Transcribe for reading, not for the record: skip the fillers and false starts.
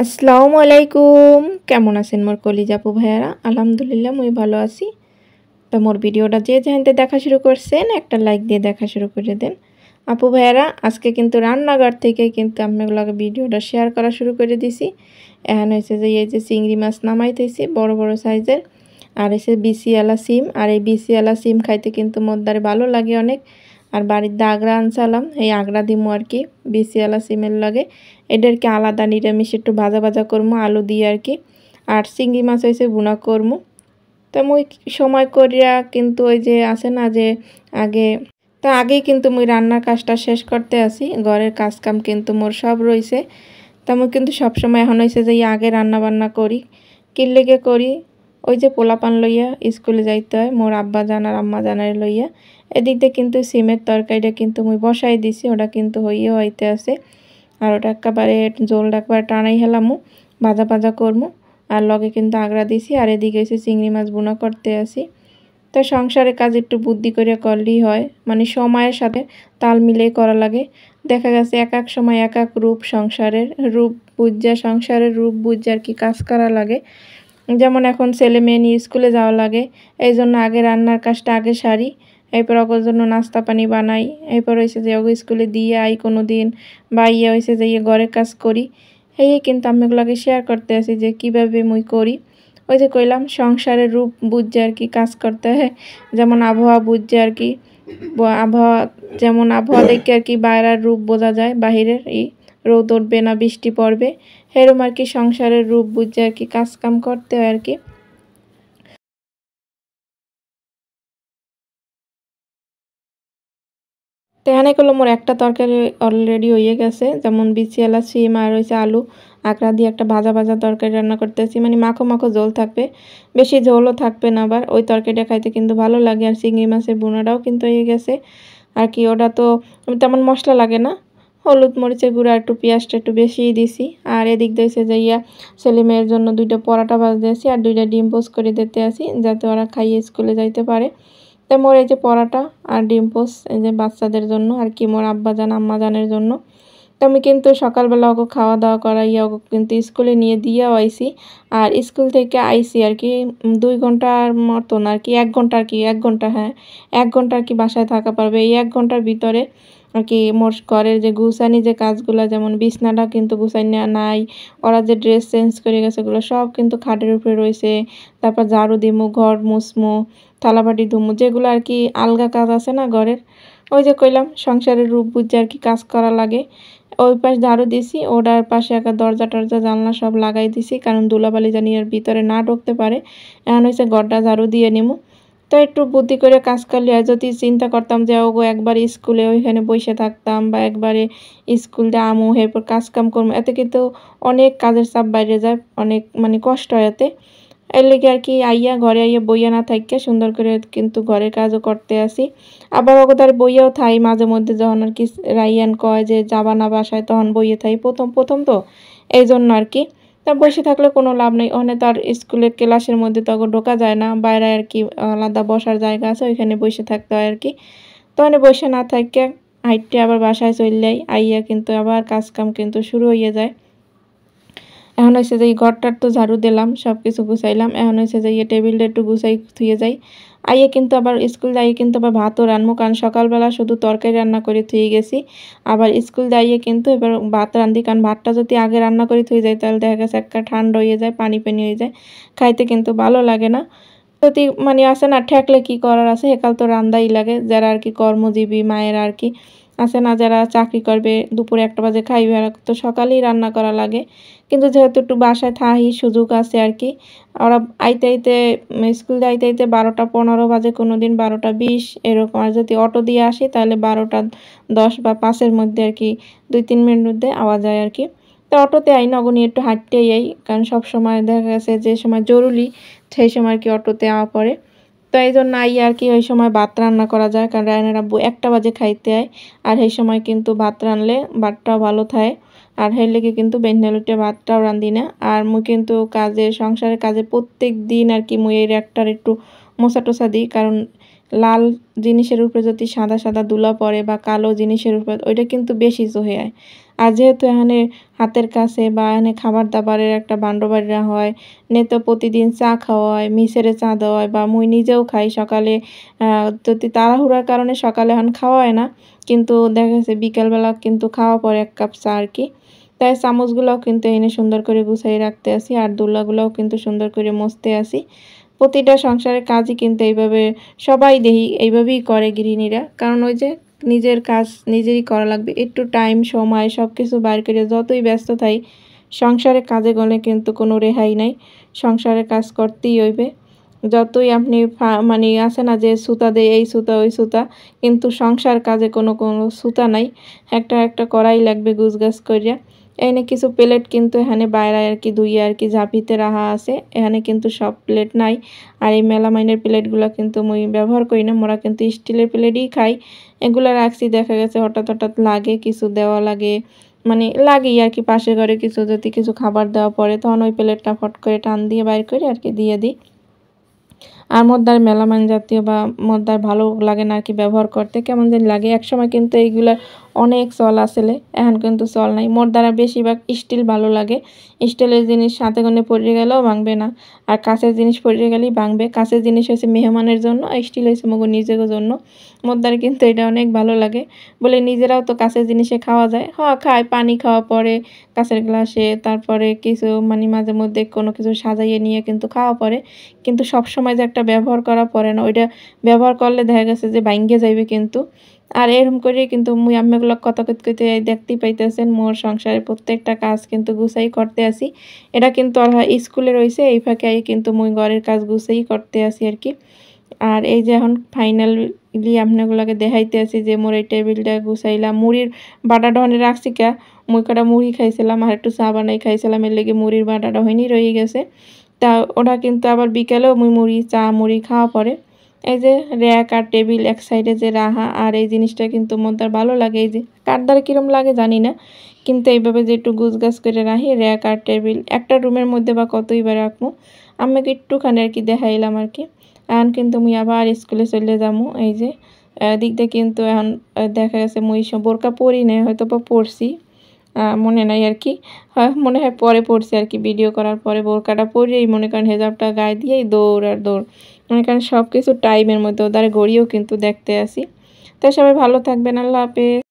আসসালামু আলাইকুম। কেমন আছেন মোর কলিজা আপু ভাইয়ারা? আলহামদুলিল্লাহ মুই ভালো আছি। তো মোর ভিডিওটা যে যেখানতে দেখা শুরু করছেন একটা লাইক দিয়ে দেখা শুরু করে দেন। আপু ভাইয়ারা আজকে কিন্তু রান্নাঘর থেকে কিন্তু আপনাগুলোকে ভিডিওটা শেয়ার করা শুরু করে দিছি। এখন হয়েছে যে এই যে চিংড়ি মাছ নামাইতেছি বড় বড় সাইজের, আর এসে বিসিওয়ালা সিম। আর এই বিসিওয়ালা সিম খাইতে কিন্তু মোর দ্বারে ভালো লাগে অনেক। আর বাড়িতে আগড়া আনছিলাম, এই আগড়া দিমু আর কি বিসিওয়ালা সিমের লাগে। এদেরকে আলাদা নিরামিষ একটু ভাজা ভাজা করবো আলু দিয়ে আর কি। আর চিংড়ি মাছ হয়েছে বুনা করবো। তো মুই সময় করিয়া কিন্তু ওই যে আছে না যে আগে, তো আগেই কিন্তু মুই রান্নার কাজটা শেষ করতে আসি। ঘরের কাজ কাম কিন্তু মোর সব রয়েছে। তা মুই কিন্তু সবসময় এখন হয়েছে যে আগে রান্না বান্না করি। কির লেগে করি, ওই যে পোলাপান লইয়া স্কুলে যাইতে হয় মোর আব্বা জান আর আম্মা জানার লইয়া। এদিক দিয়ে কিন্তু সিমের তরকারিটা কিন্তু মুই বসাই দিছি, ওটা কিন্তু হইতে আছে। আর ওটা একেবারে জোলটা একবারে টানাই হেলামু, ভাজা ভাজা করবো। আর লগে কিন্তু আগড়া দিছি, আর এদিকে এসে চিংড়ি মাছ বুনা করতে আসি। তো সংসারের কাজ একটু বুদ্ধি করে করলেই হয়, মানে সময়ের সাথে তাল মিলিয়ে করা লাগে। দেখা গেছে এক এক সময় এক এক রূপ, সংসারের রূপ বুঝা, সংসারের রূপ বুঝা আর কি কাজ করা লাগে। যেমন এখন ছেলে মেয়ে নিয়ে স্কুলে যাওয়া লাগে, এই জন্য আগে রান্নার কাজটা আগে সারি। এরপর ওর জন্য নাস্তা পানি বানাই, এরপর হয়েছে যে ওকে স্কুলে দিয়ে আই কোনো দিন, বা হয়েছে যে ঘরের কাজ করি। এই কিন্তু আমি এগুলোকে শেয়ার করতে আসি যে কীভাবে মুই করি। ওই যে কইলাম সংসারের রূপ বুঝছে আর কি কাজ করতে হয়। যেমন আবহাওয়া বুঝছে আর কি, আবহাওয়া যেমন আবহাওয়া দেখে আর কি বাইরের রূপ বোঝা যায়, বাহিরের রোদ উঠবে না বৃষ্টি পড়বে, এরম আর কি সংসারের রূপ বুঝে আর কি কাজ কাম করতে হয় আর কি। তো এখানে করলো মোর একটা তরকারি অলরেডি হয়ে গেছে, যেমন বিচিয়ালা সিম আর হয়েছে আলু আকড়া দিয়ে একটা ভাজা ভাজা তরকারি রান্না করতেছি, মানে মাখো মাখো ঝোল থাকবে, বেশি ঝোলও থাকবে না, আবার ওই তরকারিটা খাইতে কিন্তু ভালো লাগে। আর চিংড়ি মাছের বোনাটাও কিন্তু হয়ে গেছে আর কি। ওটা তো তেমন মশলা লাগে না, হলুদ মরিচের গুঁড়া একটু পেঁয়াজটা একটু বেশিই দিছি। আর এদিক দিয়েছে যে ছেলে মেয়ের জন্য 2টা পরোটা ভাজতে আসি আর 2টা ডিম পোস্ট করে দিতে আসি, যাতে ওরা খাইয়ে স্কুলে যাইতে পারে। তো মোর এই যে পরোটা আর ডিম পোস্ট এই যে বাচ্চাদের জন্য আর কি, মোর আব্বা জান আম্মা জানের জন্য। তো আমি কিন্তু সকালবেলা ওকে খাওয়া দাওয়া করাইয়া ওকে কিন্তু স্কুলে নিয়ে দিয়েও আইসি। আর স্কুল থেকে আইসি আর কি 2 ঘন্টার মতন আর কি, 1 ঘন্টা আর কি, 1 ঘন্টা, হ্যাঁ 1 ঘন্টা আর কি বাসায় থাকা পারবে। এই 1 ঘন্টার ভিতরে আর কি মোর ঘরের যে গুছানি যে কাজগুলো, যেমন বিছনাটা কিন্তু গুছাই নাই, ওরা যে ড্রেস চেঞ্জ করে গেছে ওগুলো সব কিন্তু খাটের উপরে রয়েছে। তারপর ঝাড়ু দিমু, ঘর মুছমু, থালাবাটি ধুমু, যেগুলো আর কি আলগা কাজ আছে না ঘরের। ওই যে কইলাম সংসারের রূপ বুঝে আর কি কাজ করা লাগে। ওই পাশ ঝাড়ু দিছি, ওটার পাশে একটা দরজা টরজা জানলা সব লাগাই দিছি, কারণ ধুলাবালি জানি এর ভিতরে না ঢুকতে পারে। এখন হয়েছে ঘরটা ঝাড়ু দিয়ে নিমু। তো একটু বুদ্ধি করে কাজ করলে, আর যদি চিন্তা করতাম যে ওগো একবার স্কুলে ওইখানে বসে থাকতাম, বা একবারে স্কুল আমু এরপর কাজ কাম করবো, এতে কিন্তু অনেক কাজের চাপ বাইরে যায়, অনেক মানে কষ্ট হয় এতে। এর লেগে আর কি আইয়া ঘরে আইয়া বইয়া না থাকিয়া সুন্দর করে কিন্তু ঘরের কাজও করতে আসি। আবার ওগোদার বইয়াও থাই মাঝে মধ্যে, যখন আর কি রাইয়ান কয় যে যাবা না বাসায়, তখন বইয়ে থাই প্রথম প্রথম তো, এই জন্য আর কি। তা বসে থাকলে কোনো লাভ নেই, ওখানে তো আর স্কুলের ক্লাসের মধ্যে তো ঢোকা যায় না, বাইরে আর কি আলাদা বসার জায়গা আছে, ওইখানে বসে থাকতে হয় আর কি। তো ওখানে বসে না থাকিয়া হাইটে আবার বাসায় চললেই আইয়া কিন্তু আবার কাজ কাম কিন্তু শুরু হয়ে যায়। এখন হয়েছে যে এই ঘরটার তো ঝাড়ু দিলাম, সব কিছু গুছাইলাম, এখন হয়েছে যে টেবিলটা একটু গুছাই থুয়ে যাই। আইয়ে কিন্তু আবার স্কুল যাইয়ে কিন্তু আবার ভাতও রান্নু, কারণ সকালবেলা শুধু তরকারি রান্না করে থুয়ে গেছি। আবার স্কুল যাইয়ে কিন্তু এবার ভাত রান্ধি, কারণ ভাতটা যদি আগে রান্না করে থুয়ে যায় তাহলে দেখা গেছে একটা ঠান্ডা হয়ে যায়, পানি পানি হয়ে যায়, খাইতে কিন্তু ভালো লাগে না। যদি মানে আছে না ঠেকলে কি করার আছে, একাল তো রান্দাই লাগে, যারা আর কি কর্মজীবী মায়েরা আর কি আছে না, যারা চাকরি করবে দুপুরে 1টা বাজে খাইবে, আর তো সকালেই রান্না করা লাগে। কিন্তু যেহেতু একটু বাসায় থাহি সুযোগ আছে আর কি, ওরা আইতে আইতে স্কুল দিয়ে আইতে আইতে 12টা 15 বাজে, কোনো দিন 12টা 20 এরকম। আর যদি অটো দিয়ে আসি তাহলে 12টা 10 বা 5-এর মধ্যে আর কি, 2-3 মিনিট মধ্যে আওয়া যায় আর কি। তো অটোতে আই নগনি একটু হাঁটতেই আই, কারণ সব সময় দেখা গেছে যে সময় জরুরি সেই সময় আর কি অটোতে আওয়া পড়ে। তো এই জন্য আই আর কি ওই সময় ভাত রান্না করা যায়, কারণ রায়নের আব্বু 1টা বাজে খাইতে আয়। আর সেই সময় কিন্তু ভাত রানলে ভাতটাও ভালো থাকে। আর হের লেগে কিন্তু বেন্নালুটে ভাতটাও রান্ধি না। আর মুই কিন্তু কাজে সংসারের কাজে প্রত্যেক দিন আর কি মুই এই র্যাকটার একটু মোছা টোছা দিই, কারণ লাল জিনিসের উপরে যদি সাদা সাদা ধুলা পড়ে বা কালো জিনিসের উপরে, ওইটা কিন্তু বেশি জহে হয়। আর যেহেতু এখানে হাতের কাছে বা এখানে খাবার দাবারের একটা বান্ডবাড়িরা হয়, তো প্রতিদিন চা খাওয়া হয়, মিছেরে চা দেওয়া হয় বা মুই নিজেও খাই সকালে। যদি তাড়াহুড়ার কারণে সকালে এখন খাওয়া হয় না, কিন্তু দেখা গেছে বিকেলবেলা কিন্তু খাওয়া পরে 1 কাপ চা আর কি। তাই চামচগুলাও কিন্তু এনে সুন্দর করে গুছাই রাখতে আসি, আর দোলাগুলাও কিন্তু সুন্দর করে মুছতে আসি। প্রতিটা সংসারের কাজই কিন্তু এইভাবে সবাই দেখি এইভাবেই করে গৃহিণীরা। কারণ ওই যে নিজের কাজ নিজেরই করা লাগবে। একটু টাইম সময় সবকিছু বাইর করে যতই ব্যস্ত থাই, সংসারের কাজে গেলে কিন্তু কোনো রেহাই নাই। সংসারের কাজ করতেই হইবে। যতই আপনি মানে আছে না যে ছুতা দেই, এই ছুতা ওই ছুতা, কিন্তু সংসার কাজে কোনো ছুতা নাই। একটা করাই লাগবে গুছগাছ কইরা। এখানে কিছু প্লেট কিন্তু এখানে বাইরায় আর কি ধুইয়ে আর কি ঝাঁপিতে রাখা আছে। এখানে কিন্তু সব প্লেট নাই। আর এই মেলামাইনের প্লেটগুলা কিন্তু মুই ব্যবহার করি না। মোরা কিন্তু স্টিলের প্লেটই খাই। এগুলা রাখছি, দেখা গেছে হঠাৎ লাগে, কিছু দেওয়া লাগে। মানে লাগেই আর কি, পাশের ঘরে কিছু যদি কিছু খাবার দেওয়া পড়ে তখন ওই প্লেটটা ফট করে টান দিয়ে বাইর করে আর কি দিয়ে দিই। আর মোদ্দার মেলামাইন জাতীয় বা মোদ্দার ভালো লাগে না আর কি ব্যবহার করতে, কেমন জানি লাগে। একসময় কিন্তু এইগুলার অনেক চল আসলে, এখন কিন্তু চল নাই। মোর দ্বারা বেশিরভাগ স্টিল ভালো লাগে। স্টিলের জিনিস হাতে গোনে পড়ে গেলেও ভাঙবে না, আর কাঁচের জিনিস পড়ে গেলেই ভাঙবে। কাঁচের জিনিস হচ্ছে মেহমানের জন্য, আর স্টিল হচ্ছে মগো নিজের জন্য। মোর দ্বারা কিন্তু এটা অনেক ভালো লাগে বলে নিজেরাও তো কাঁচের জিনিসে খাওয়া যায়। খায়, পানি খাওয়া পরে কাঁচের গ্লাসে, তারপরে কিছু মানে মাঝে মধ্যে কোনো কিছু সাজাইয়ে নিয়ে কিন্তু খাওয়া পড়ে। কিন্তু সবসময় যে একটা ব্যবহার করা পড়ে না, ওইটা ব্যবহার করলে দেখা গেছে যে ভাইঙ্গে যাইবে কিন্তু। আর এরকম করেই কিন্তু মুই আম্মেগুলা কথা কইতে দেখতেই পাইতেছেন মোর সংসারের প্রত্যেকটা কাজ কিন্তু গুছাই করতে আসি। এটা কিন্তু আর স্কুলে রইছে, এই ফাঁকে কিন্তু মুই ঘরের কাজ গুছাই করতে আসি আর কি। আর এই যে এখন ফাইনালি আপনাগুলাকে দেখাইতে আছি যে মোর এই টেবিলটা গুছাইলাম। মুড়ির বাটাটা ওখানে রাখছি কা, মুই কটা মুড়ি খাইছিলাম আর একটু চা বানাই খাইছিলাম, এর লেগে মুড়ির বাটাটা হয়নি রয়ে গেছে। তা ওটা কিন্তু আবার বিকেলেও মুই মুড়ি খাওয়া পরে। এই যে র‍্যাক আর টেবিল এক সাইডে যে রাহা, আর এই জিনিসটা কিন্তু মোর দ্বার ভালো লাগে। এই যে কার দ্বারা কিরম লাগে জানি না, কিন্তু এইভাবে যে একটু গুছগাছ করে রাখি র‍্যাক আর টেবিল, একটা রুমের মধ্যে বা কতই বা রাখবো। আম্মাকে একটুখানি আর কি দেখাইলাম আর কি। এখন কিন্তু মুই আবার স্কুলে চলে যামু। এই যে দিক দিয়ে কিন্তু এখন দেখা গেছে মুই বোরকা পরি নাই, হয়তো বা পরছি, মনে নাই আর কি। মনে হয় পরে পরছি আর কি, ভিডিও করার পরে বোরকাটা পরেই মনে করেন হেজাবটা গায়ে দিয়েই দৌড় আর দৌড়। মনে করেন সব কিছু টাইমের মধ্যে, ওদের ঘড়িও কিন্তু দেখতে আসি। তাই সবাই ভালো থাকবেন, আল্লাহ হাফেজ।